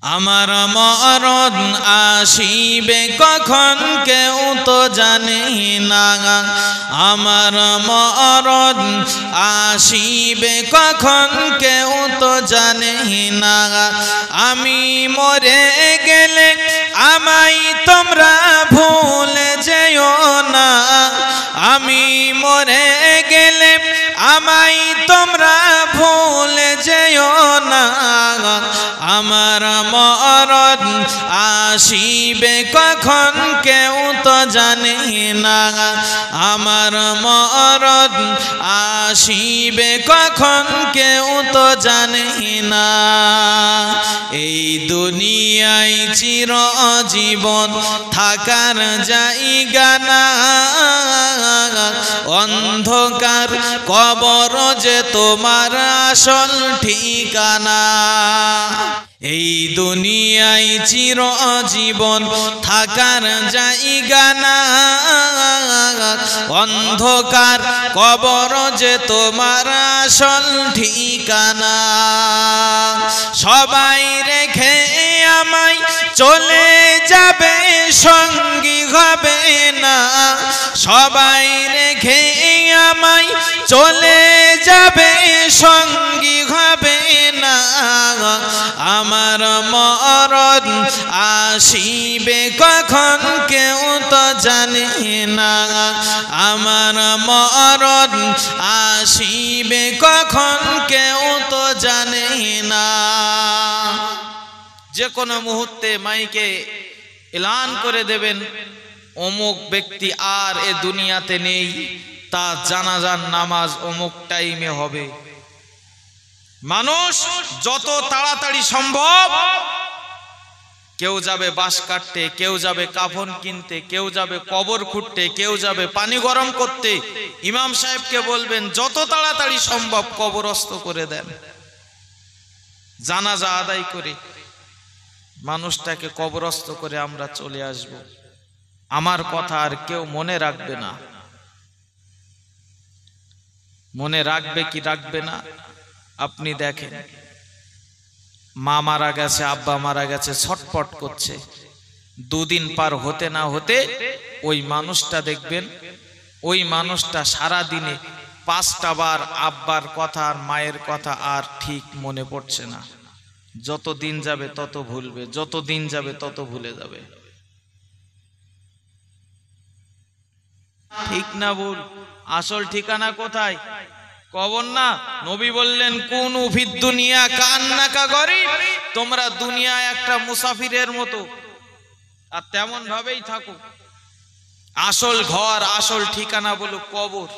আমার মরণ আসিবে কখন কেউ তো জানে না, আমার মরণ আসিবে কখন কেউ তো জানে না। আমি মরে গেলে আমায় তোমরা ভুলে যেও না, আমি মরে গেলে আমায় তোমরা ভুলে যেও না। আমার মরণ আসিবে কখন কেউ তো জানে না, আমার মরণ আসিবে কখন কেউ তো জানে না। এই দুনিয়ায় চিরজীবন থাকার জায়গা না, অন্ধকার কবর যে তোমার আসল ঠিকানা। এই দুনিয়ায় চিরজীবন থাকার জায়গা না, অন্ধকার কবর যে তোমার আসল ঠিকানা। সবাই রেখে আমায় চলে যাবে, সঙ্গী হবে না, সবাই রেখে আমায় চলে যাবে, সঙ্গী হবে না। আমার মরণ আসিবে কখন কেউ তো জানে না, আমার মরণ আসিবে কখন কেউ তো জানে না। যে কোনো মুহূর্তে মাইকে এলান করে দেবেন অমুক ব্যক্তি আর এ দুনিয়াতে নেই, তার জানাজার নামাজ অমুক টাইমে হবে। মানুষ যত তাড়াতাড়ি সম্ভব, কেউ যাবে বাঁশ কাটতে, কেউ যাবে কাফন কিনতে, কেউ যাবে কবর খুঁড়তে, কেউ যাবে পানি গরম করতে। ইমাম সাহেবকে বলবেন যত তাড়াতাড়ি সম্ভব কবরস্থ করে দেন, জানাজা আদায় করে মানুষটাকে কবরস্থ করে আমরা চলে আসব। আমার কথা আর কেউ মনে রাখবে না। মনে রাখবে কি রাখবে না আপনি দেখেন। মা মারা গেছে, আব্বা মারা গেছে, ছটপট করছে। দুদিন পার হতে না হতে ওই মানুষটা দেখবেন, ওই মানুষটা সারা দিনে 5টা বার আব্বার কথা আর মায়ের কথা আর ঠিক মনে পড়ছে না। যত দিন যাবে তত ভুলবে, যত দিন যাবে তত ভুলে যাবে। ঠিক না ভুল? আসল ঠিকানা কোথায়? কবর না? নবী বললেন কুনু ফিদ দুনিয়া কান্নাকা গরিব, তোমরা দুনিয়ায় একটা মুসাফিরের মতো, আর তেমন ভাবেই থাকো। আসল ঘর, আসল ঠিকানা বলো কবর।